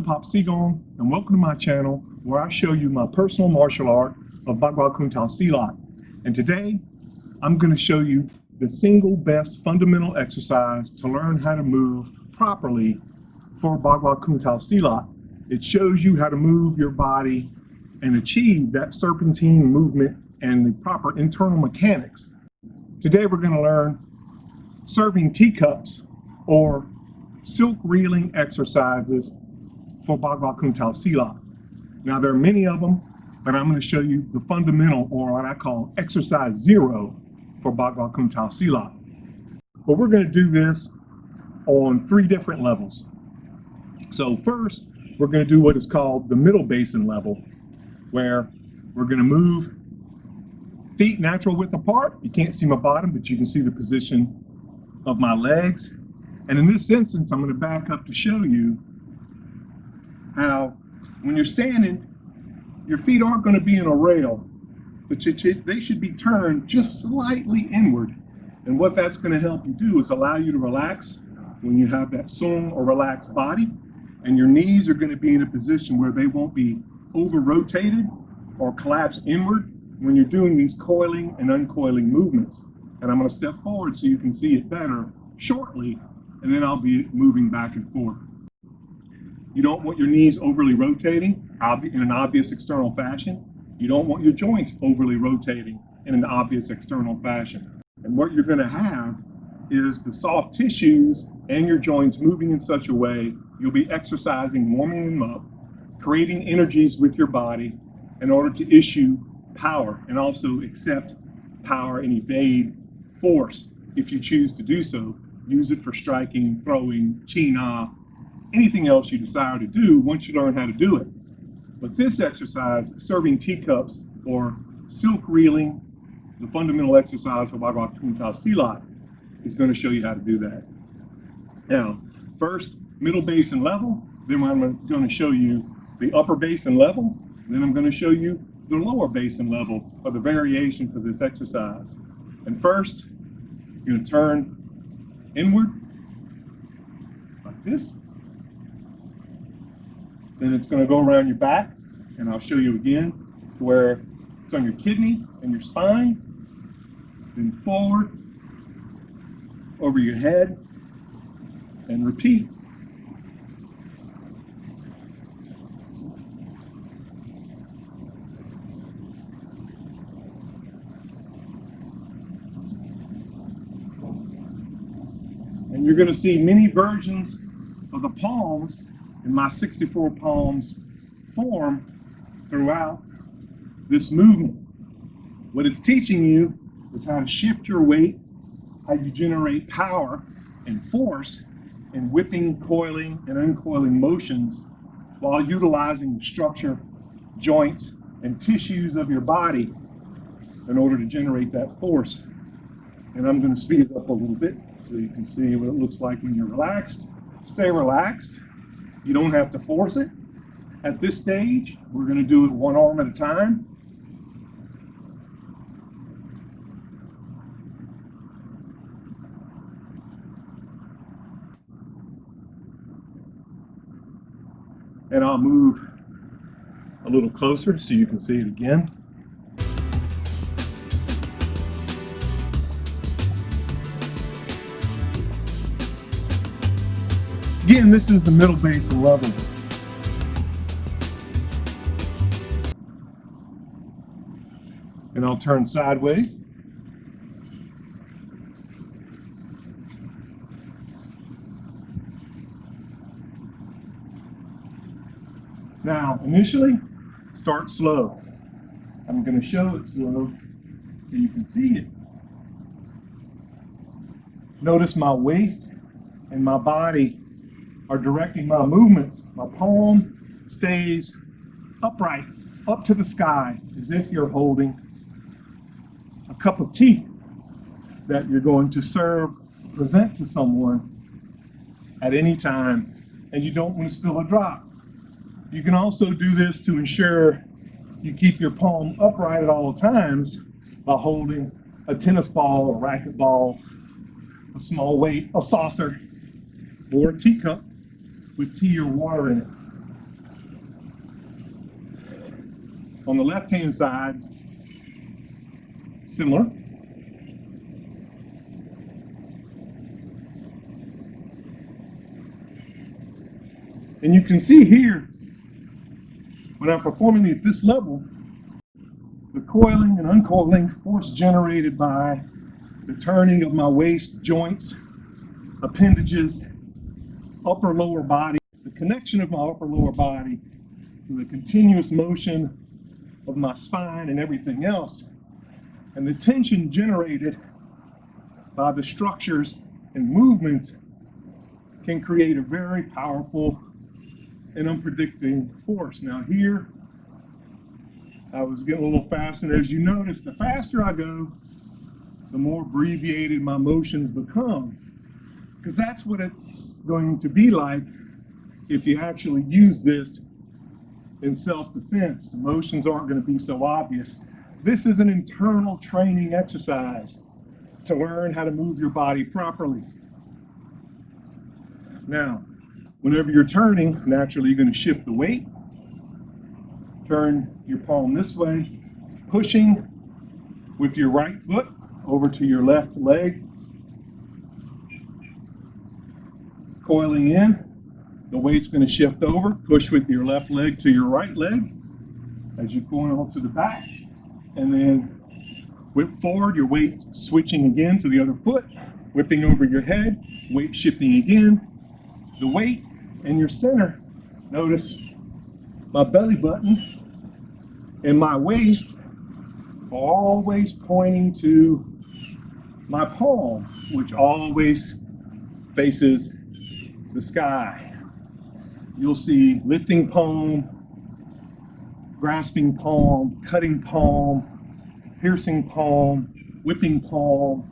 Pop Sigong, and welcome to my channel where I show you my personal martial art of Bagua Kuntao Silat. And today, I'm going to show you the single best fundamental exercise to learn how to move properly for Bagua Kuntao Silat. It shows you how to move your body and achieve that serpentine movement and the proper internal mechanics. Today we're going to learn serving teacups or silk reeling exercises for Bagua Kuntao Silat. Now there are many of them, but I'm going to show you the fundamental, or what I call exercise 0 for Bagua Kuntao Silat. But we're going to do this on 3 different levels. So first, we're going to do what is called the middle basin level, where we're going to move feet natural width apart. You can't see my bottom, but you can see the position of my legs. And in this instance, I'm going to back up to show you how when you're standing, your feet aren't going to be in a rail, but they should be turned just slightly inward. And what that's going to help you do is allow you to relax when you have that sung or relaxed body, and your knees are going to be in a position where they won't be over-rotated or collapse inward when you're doing these coiling and uncoiling movements. And I'm going to step forward so you can see it better shortly, and then I'll be moving back and forth. You don't want your knees overly rotating in an obvious external fashion. You don't want your joints overly rotating in an obvious external fashion. And what you're going to have is the soft tissues and your joints moving in such a way you'll be exercising, warming them up, creating energies with your body in order to issue power and also accept power and evade force if you choose to do so. Use it for striking, throwing, chi-na, anything else you desire to do once you learn how to do it. But this exercise, serving teacups or silk reeling, the fundamental exercise for Bagua Kuntao Silat, is going to show you how to do that. Now, first, middle basin level, then I'm going to show you the upper basin level, then I'm going to show you the lower basin level of the variation for this exercise. And first, you're going to turn inward like this. Then it's going to go around your back, and I'll show you again where it's on your kidney and your spine. Then forward, over your head, and repeat. And you're going to see many versions of the palms in my 64 palms form throughout this movement. What it's teaching you is how to shift your weight, how you generate power and force in whipping, coiling, and uncoiling motions while utilizing the structure, joints, and tissues of your body in order to generate that force. And I'm going to speed it up a little bit so you can see what it looks like when you're relaxed. Stay relaxed. You don't have to force it. At this stage, we're going to do it one arm at a time. And I'll move a little closer so you can see it again. Again, this is the middle basin level. And I'll turn sideways. Now, initially, start slow. I'm going to show it slow so you can see it. Notice my waist and my body are directing my movements. My palm stays upright, up to the sky, as if you're holding a cup of tea that you're going to serve, present to someone at any time, and you don't want to spill a drop. You can also do this to ensure you keep your palm upright at all times by holding a tennis ball, a racquetball, a small weight, a saucer, or a teacup with tea or water in it. On the left-hand side, similar. And you can see here, when I'm performing at this level, the coiling and uncoiling force generated by the turning of my waist, joints, appendages, upper lower body, the connection of my upper lower body to the continuous motion of my spine and everything else, and the tension generated by the structures and movements can create a very powerful and unpredictable force. Now here, I was getting a little faster, and as you notice, the faster I go, the more abbreviated my motions become, because that's what it's going to be like if you actually use this in self-defense. The motions aren't going to be so obvious. This is an internal training exercise to learn how to move your body properly. Now, whenever you're turning, naturally you're going to shift the weight. Turn your palm this way, pushing with your right foot over to your left leg. Coiling in, the weight's going to shift over. Push with your left leg to your right leg as you coil to the back. And then whip forward, your weight switching again to the other foot, whipping over your head, weight shifting again. The weight and your center, notice my belly button and my waist are always pointing to my palm, which always faces the sky. You'll see lifting palm, grasping palm, cutting palm, piercing palm, whipping palm,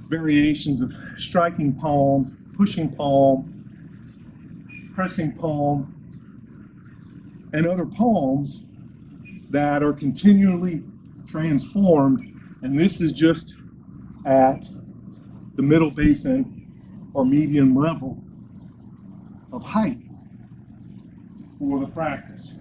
variations of striking palm, pushing palm, pressing palm, and other palms that are continually transformed. And this is just at the middle basin or medium level of height for the practice.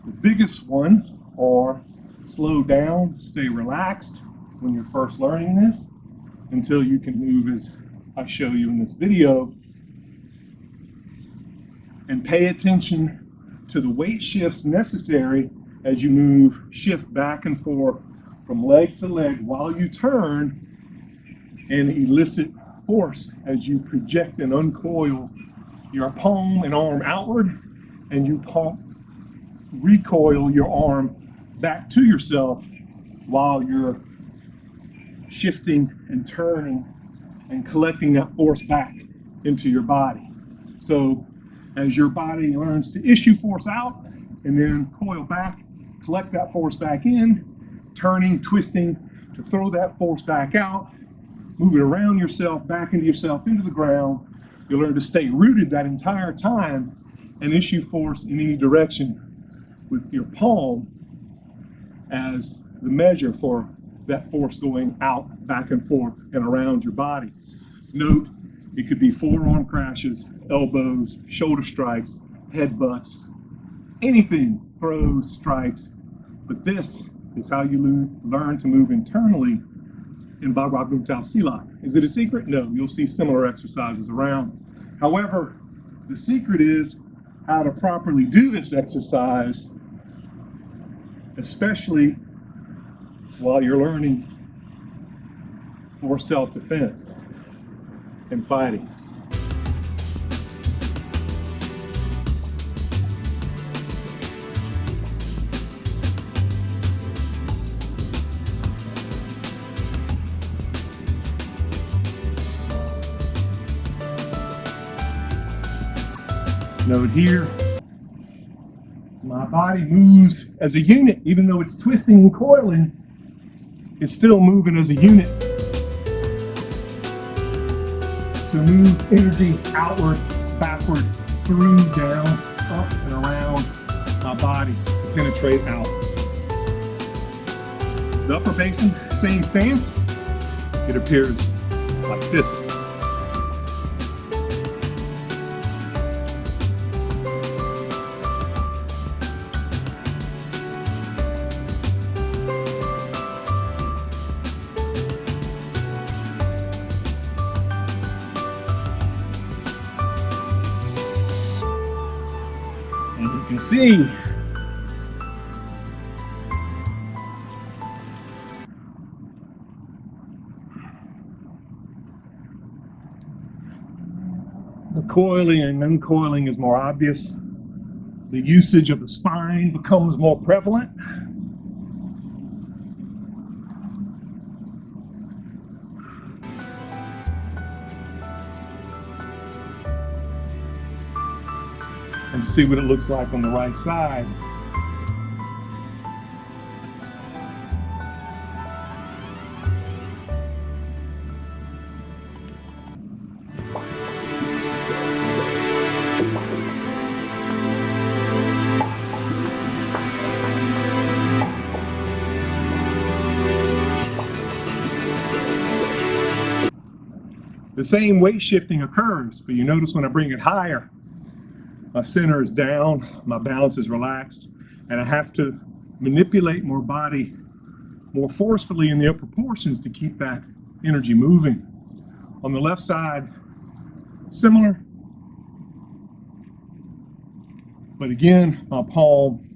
The biggest ones are slow down, stay relaxed when you're first learning this until you can move as I show you in this video, and pay attention to the weight shifts necessary as you shift back and forth from leg to leg while you turn, and elicit force as you project and uncoil your palm and arm outward, and you recoil your arm back to yourself while you're shifting and turning and collecting that force back into your body. So as your body learns to issue force out and then coil back, collect that force back in, turning, twisting to throw that force back out, move it around yourself, back into yourself, into the ground, you'll learn to stay rooted that entire time and issue force in any direction with your palm as the measure for that force going out, back and forth, and around your body. Note, it could be forearm crashes, elbows, shoulder strikes, headbutts, anything, throws, strikes, but this is how you learn to move internally in Bagua Kuntao Silat. Is it a secret? No, you'll see similar exercises around. However, the secret is how to properly do this exercise, especially while you're learning for self-defense and fighting. Note here, my body moves as a unit. Even though it's twisting and coiling, it's still moving as a unit to move energy outward, backward, through, down, up, and around my body to penetrate out. The upper basin, same stance. It appears like this. And you can see the coiling and uncoiling is more obvious. The usage of the spine becomes more prevalent. And see what it looks like on the right side. The same weight shifting occurs, but you notice when I bring it higher, my center is down, my balance is relaxed, and I have to manipulate more body more forcefully in the upper portions to keep that energy moving. On the left side, similar, but again, my palm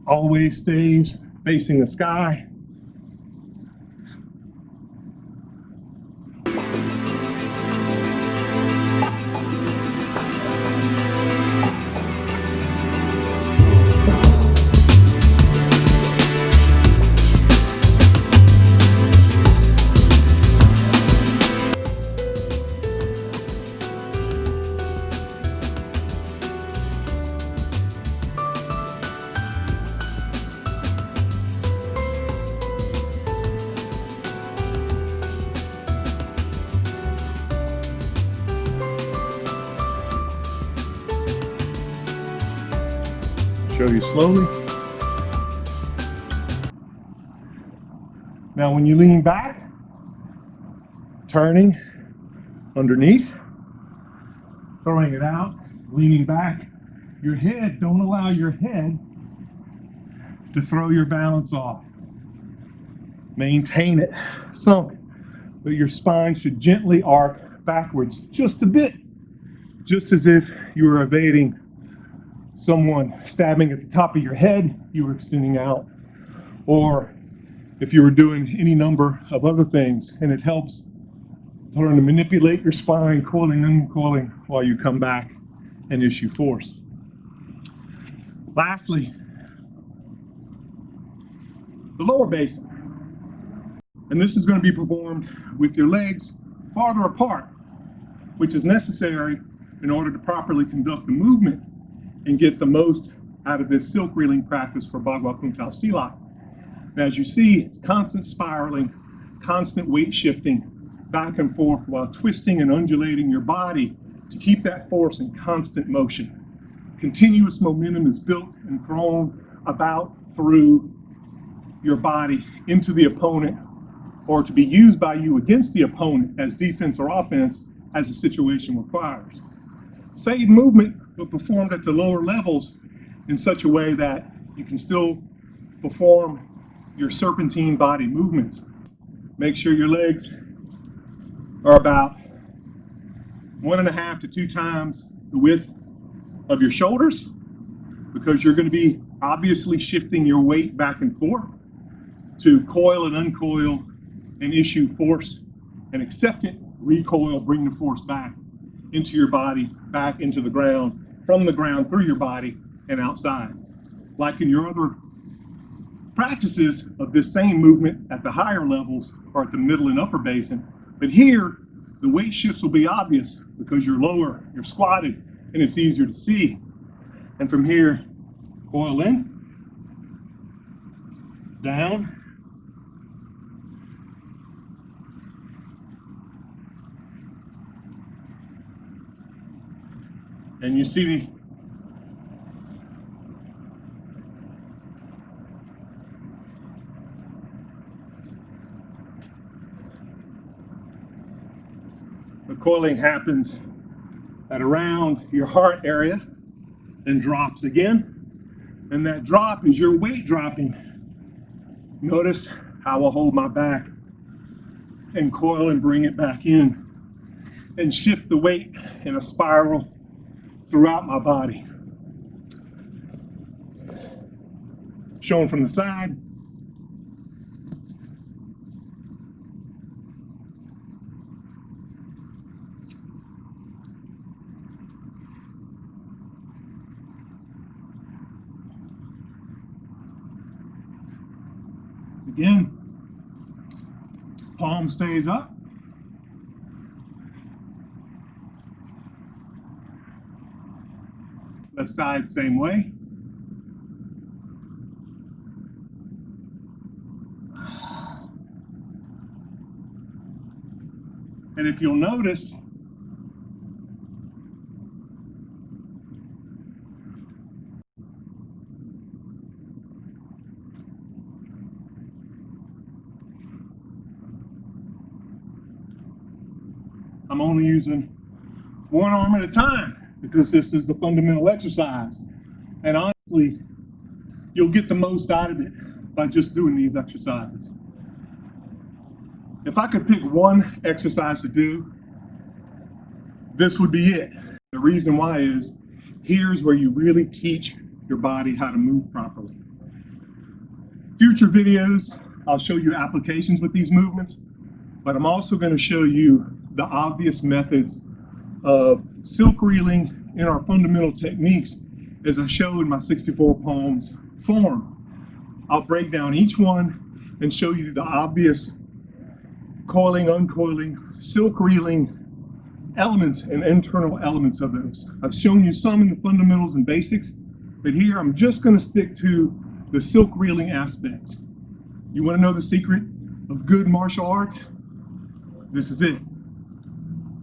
always stays facing the sky. Show you slowly. Now when you lean back, turning underneath, throwing it out, leaning back, your head, don't allow your head to throw your balance off. Maintain it sunk, but your spine should gently arc backwards just a bit, just as if you were evading someone stabbing at the top of your head, you were extending out, or if you were doing any number of other things. And it helps to learn to manipulate your spine, coiling and uncoiling while you come back and issue force. Lastly, the lower basin. And this is going to be performed with your legs farther apart, which is necessary in order to properly conduct the movement and get the most out of this silk reeling practice for Bagua Kuntao Silat. And as you see, it's constant spiraling, constant weight shifting back and forth while twisting and undulating your body to keep that force in constant motion. Continuous momentum is built and thrown about through your body into the opponent, or to be used by you against the opponent as defense or offense as the situation requires. Same movement, but performed at the lower levels in such a way that you can still perform your serpentine body movements. Make sure your legs are about 1.5 to 2 times the width of your shoulders, because you're going to be obviously shifting your weight back and forth to coil and uncoil and issue force and accept it, recoil, bring the force back into your body, back into the ground, from the ground through your body and outside. Like in your other practices of this same movement at the higher levels or at the middle and upper basin. But here, the weight shifts will be obvious because you're lower, you're squatted, and it's easier to see. And from here, coil in, down, and you see the coiling happens at around your heart area and drops again. And that drop is your weight dropping. Notice how I'll hold my back and coil and bring it back in and shift the weight in a spiral throughout my body. shown from the side. Again, palm stays up. Left side, same way. And if you'll notice, I'm only using one arm at a time because this is the fundamental exercise. And honestly, you'll get the most out of it by just doing these exercises. If I could pick one exercise to do, this would be it. The reason why is, here's where you really teach your body how to move properly. Future videos, I'll show you applications with these movements, but I'm also going to show you the obvious methods of silk reeling in our fundamental techniques as I show in my 64 palms form. I'll break down each one and show you the obvious coiling, uncoiling, silk reeling elements and internal elements of those. I've shown you some in the fundamentals and basics, but here I'm just going to stick to the silk reeling aspects. You want to know the secret of good martial arts? This is it.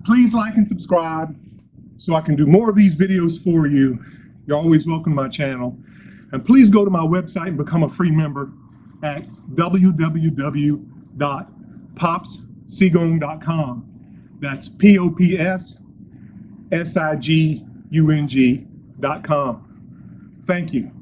Please like and subscribe so I can do more of these videos for you. You're always welcome to my channel. And please go to my website and become a free member at www.popssigong.com. That's POPSSIGUNG.com. Thank you.